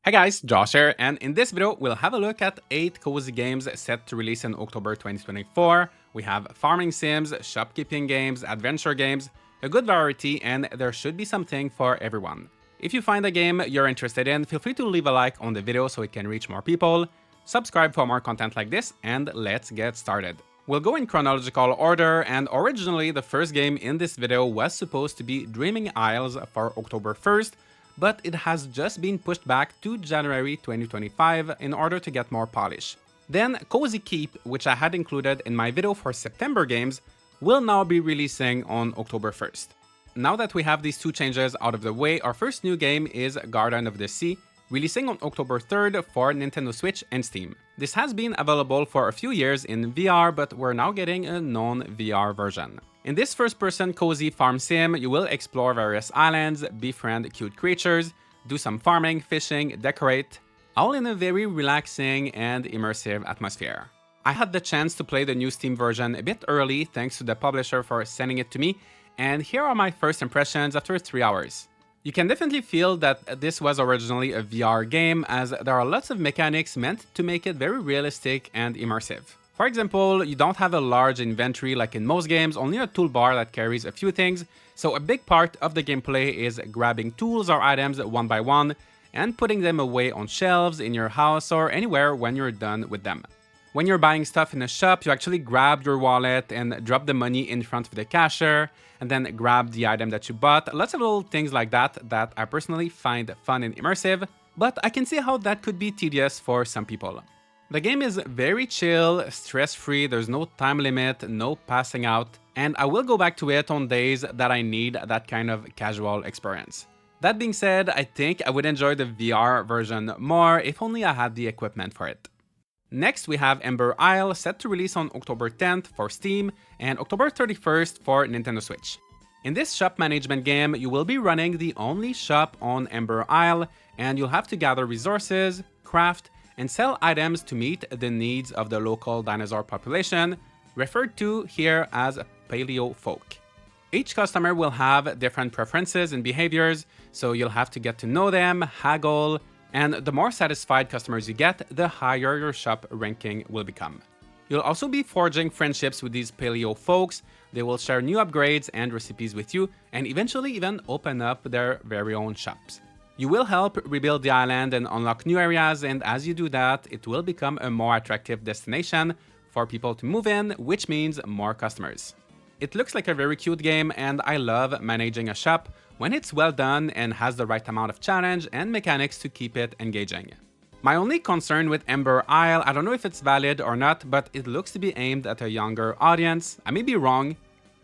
Hi guys, Josh here, and in this video we'll have a look at 8 cozy games set to release in October 2024. We have farming sims, shopkeeping games, adventure games, a good variety, and there should be something for everyone. If you find a game you're interested in, feel free to leave a like on the video so it can reach more people, subscribe for more content like this, and let's get started. We'll go in chronological order, and originally the first game in this video was supposed to be Dreaming Isles for October 1st, but it has just been pushed back to January 2025 in order to get more polish. Then Cozy Keep, which I had included in my video for September games, will now be releasing on October 1st. Now that we have these two changes out of the way, our first new game is Garden of the Sea, releasing on October 3rd for Nintendo Switch and Steam. This has been available for a few years in VR, but we're now getting a non-VR version. In this first-person cozy farm sim, you will explore various islands, befriend cute creatures, do some farming, fishing, decorate, all in a very relaxing and immersive atmosphere. I had the chance to play the new Steam version a bit early thanks to the publisher for sending it to me, and here are my first impressions after 3 hours. You can definitely feel that this was originally a VR game, as there are lots of mechanics meant to make it very realistic and immersive. For example, you don't have a large inventory like in most games, only a toolbar that carries a few things, so a big part of the gameplay is grabbing tools or items one by one and putting them away on shelves in your house or anywhere when you're done with them. When you're buying stuff in a shop, you actually grab your wallet and drop the money in front of the cashier, and then grab the item that you bought. Lots of little things like that I personally find fun and immersive, but I can see how that could be tedious for some people. The game is very chill, stress-free, there's no time limit, no passing out, and I will go back to it on days that I need that kind of casual experience. That being said, I think I would enjoy the VR version more if only I had the equipment for it. Next, we have Ember Isle, set to release on October 10th for Steam and October 31st for Nintendo Switch. In this shop management game, you will be running the only shop on Ember Isle, and you'll have to gather resources, craft, and sell items to meet the needs of the local dinosaur population, referred to here as paleo folk. Each customer will have different preferences and behaviors, so you'll have to get to know them, haggle, and the more satisfied customers you get, the higher your shop ranking will become. You'll also be forging friendships with these paleo folks. They will share new upgrades and recipes with you, and eventually even open up their very own shops. You will help rebuild the island and unlock new areas, and as you do that, it will become a more attractive destination for people to move in, which means more customers. It looks like a very cute game, and I love managing a shop when it's well done and has the right amount of challenge and mechanics to keep it engaging. My only concern with Ember Isle, I don't know if it's valid or not, but it looks to be aimed at a younger audience. I may be wrong.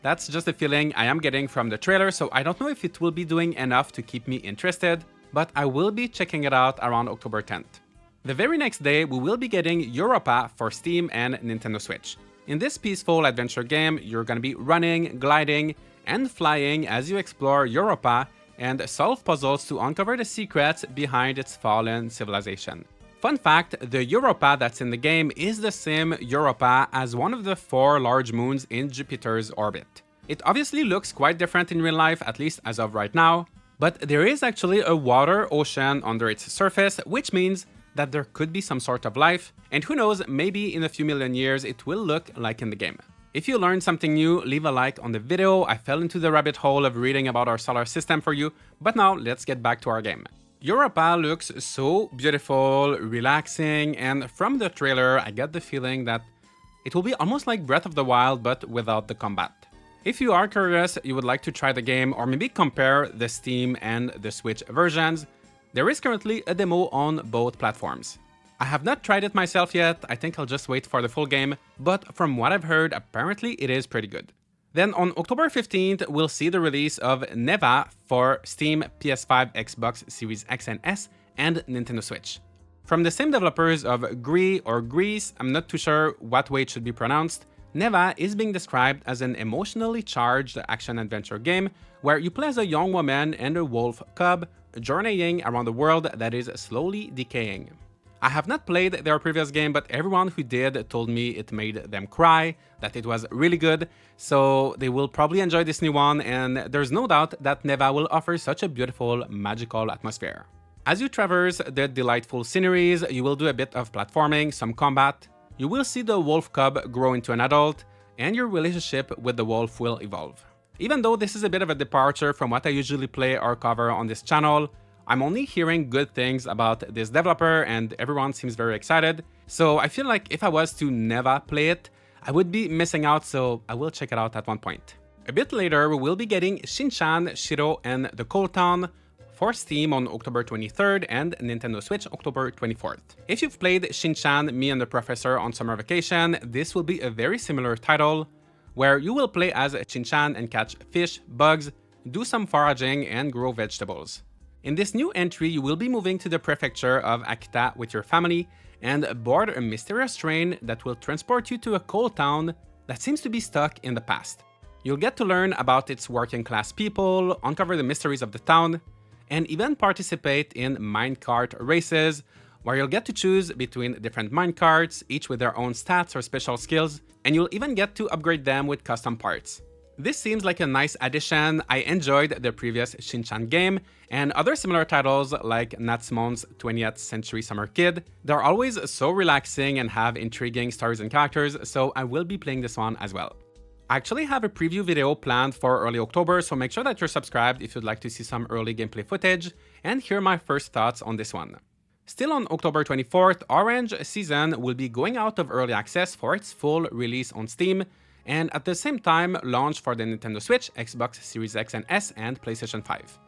That's just a feeling I am getting from the trailer, so I don't know if it will be doing enough to keep me interested, but I will be checking it out around October 10th. The very next day, we will be getting Europa for Steam and Nintendo Switch. In this peaceful adventure game, you're gonna be running, gliding, and flying as you explore Europa and solve puzzles to uncover the secrets behind its fallen civilization. Fun fact, the Europa that's in the game is the same Europa as one of the 4 large moons in Jupiter's orbit. It obviously looks quite different in real life, at least as of right now, but there is actually a water ocean under its surface, which means that there could be some sort of life, and who knows, maybe in a few million years it will look like in the game. If you learned something new, leave a like on the video. I fell into the rabbit hole of reading about our solar system for you, but now let's get back to our game. Europa looks so beautiful, relaxing, and from the trailer I get the feeling that it will be almost like Breath of the Wild but without the combat. If you are curious, you would like to try the game or maybe compare the Steam and the Switch versions, there is currently a demo on both platforms. I have not tried it myself yet, I think I'll just wait for the full game, but from what I've heard, apparently it is pretty good. Then on October 15th, we'll see the release of Neva for Steam, PS5, Xbox Series X and S, and Nintendo Switch. From the same developers of Gree or Grease, I'm not too sure what way it should be pronounced, Neva is being described as an emotionally charged action-adventure game where you play as a young woman and a wolf cub journeying around a world that is slowly decaying. I have not played their previous game, but everyone who did told me it made them cry, that it was really good, so they will probably enjoy this new one, and there's no doubt that Neva will offer such a beautiful, magical atmosphere. As you traverse the delightful sceneries, you will do a bit of platforming, some combat, you will see the wolf cub grow into an adult, and your relationship with the wolf will evolve. Even though this is a bit of a departure from what I usually play or cover on this channel, I'm only hearing good things about this developer and everyone seems very excited, so I feel like if I was to never play it, I would be missing out, so I will check it out at one point. A bit later, we will be getting Shin, Shiro, and the Cold Town for Steam on October 23rd and Nintendo Switch October 24th. If you've played Shin, Me and the Professor on summer vacation, this will be a very similar title, where you will play as Shin and catch fish, bugs, do some foraging, and grow vegetables. In this new entry, you will be moving to the prefecture of Akita with your family and board a mysterious train that will transport you to a cold town that seems to be stuck in the past. You'll get to learn about its working class people, uncover the mysteries of the town, and even participate in minecart races, where you'll get to choose between different minecarts, each with their own stats or special skills, and you'll even get to upgrade them with custom parts. This seems like a nice addition. I enjoyed the previous Shin-chan game, and other similar titles like Natsumon's 20th Century Summer Kid. They're always so relaxing and have intriguing stories and characters, so I will be playing this one as well. I actually have a preview video planned for early October, so make sure that you're subscribed if you'd like to see some early gameplay footage and hear my first thoughts on this one. Still on October 24th, Orange Season will be going out of early access for its full release on Steam, and at the same time launch for the Nintendo Switch, Xbox Series X and S, and PlayStation 5.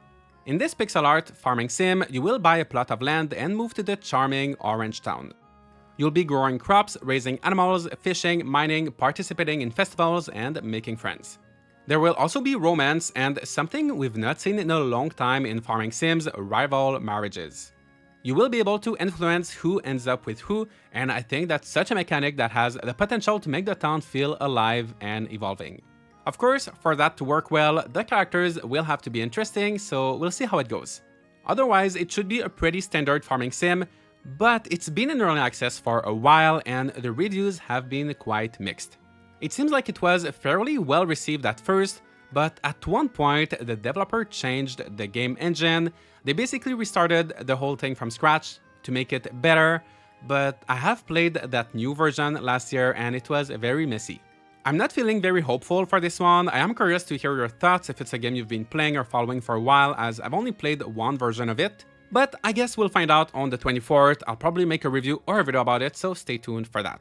In this pixel art farming sim, you will buy a plot of land and move to the charming Orange Town. You'll be growing crops, raising animals, fishing, mining, participating in festivals, and making friends. There will also be romance and something we've not seen in a long time in farming sims, rival marriages. You will be able to influence who ends up with who, and I think that's such a mechanic that has the potential to make the town feel alive and evolving. Of course, for that to work well, the characters will have to be interesting, so we'll see how it goes. Otherwise, it should be a pretty standard farming sim, but it's been in early access for a while and the reviews have been quite mixed. It seems like it was fairly well received at first, but at one point the developer changed the game engine. They basically restarted the whole thing from scratch to make it better, but I have played that new version last year and it was very messy. I'm not feeling very hopeful for this one. I am curious to hear your thoughts if it's a game you've been playing or following for a while, as I've only played one version of it. But I guess we'll find out on the 24th. I'll probably make a review or a video about it, so stay tuned for that.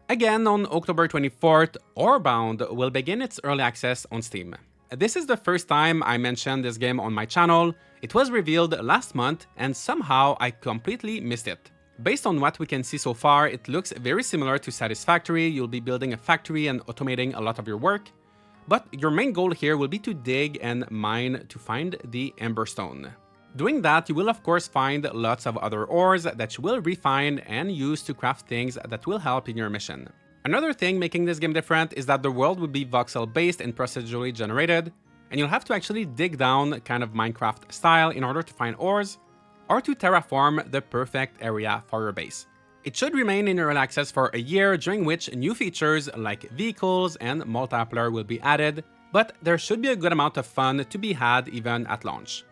Again, on October 24th, Orebound will begin its early access on Steam. This is the first time I mentioned this game on my channel. It was revealed last month and somehow I completely missed it. Based on what we can see so far, it looks very similar to Satisfactory. You'll be building a factory and automating a lot of your work. But your main goal here will be to dig and mine to find the Emberstone. Doing that, you will of course find lots of other ores that you will refine and use to craft things that will help in your mission. Another thing making this game different is that the world will be voxel based and procedurally generated, and you'll have to actually dig down kind of Minecraft style in order to find ores, or to terraform the perfect area for your base. It should remain in early access for a year, during which new features like vehicles and multiplayer will be added, but there should be a good amount of fun to be had even at launch.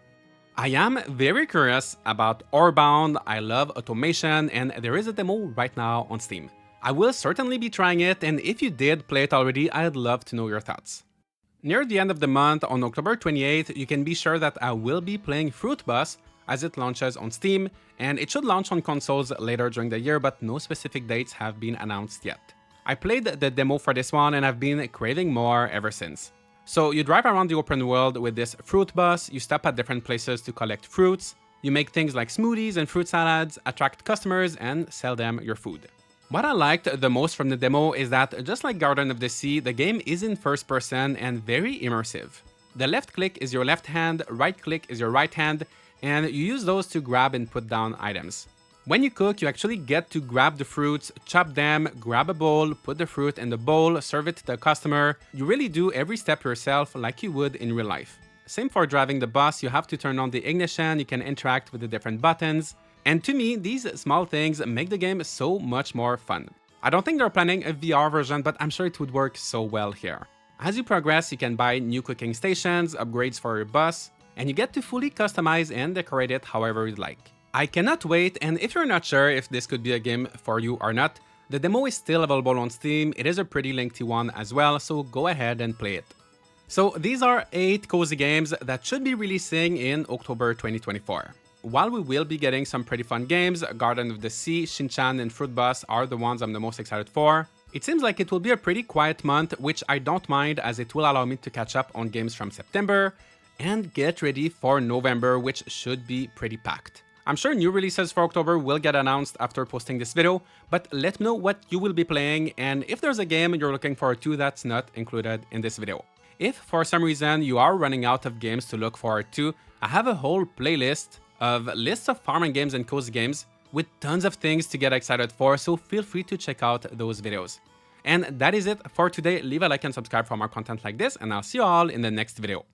I am very curious about Orebound. I love automation and there is a demo right now on Steam. I will certainly be trying it, and if you did play it already, I'd love to know your thoughts. Near the end of the month, on October 28th, you can be sure that I will be playing Fruitbus as it launches on Steam, and it should launch on consoles later during the year, but no specific dates have been announced yet. I played the demo for this one and I've been craving more ever since. So you drive around the open world with this fruit bus, you stop at different places to collect fruits, you make things like smoothies and fruit salads, attract customers, and sell them your food. What I liked the most from the demo is that, just like Garden of the Sea, the game is in first person and very immersive. The left click is your left hand, right click is your right hand, and you use those to grab and put down items. When you cook, you actually get to grab the fruits, chop them, grab a bowl, put the fruit in the bowl, serve it to the customer. You really do every step yourself like you would in real life. Same for driving the bus, you have to turn on the ignition, you can interact with the different buttons. And to me, these small things make the game so much more fun. I don't think they're planning a VR version, but I'm sure it would work so well here. As you progress, you can buy new cooking stations, upgrades for your bus, and you get to fully customize and decorate it however you'd like. I cannot wait, and if you're not sure if this could be a game for you or not, the demo is still available on Steam. It is a pretty lengthy one as well, so go ahead and play it. So these are 8 cozy games that should be releasing in October 2024. While we will be getting some pretty fun games, Garden of the Sea, Shin and Fruitbus are the ones I'm the most excited for. It seems like it will be a pretty quiet month, which I don't mind as it will allow me to catch up on games from September and get ready for November, which should be pretty packed. I'm sure new releases for October will get announced after posting this video, but let me know what you will be playing and if there's a game you're looking forward to that's not included in this video. If for some reason you are running out of games to look forward to, I have a whole playlist of lists of farming games and cozy games with tons of things to get excited for, so feel free to check out those videos. And that is it for today. Leave a like and subscribe for more content like this, and I'll see you all in the next video.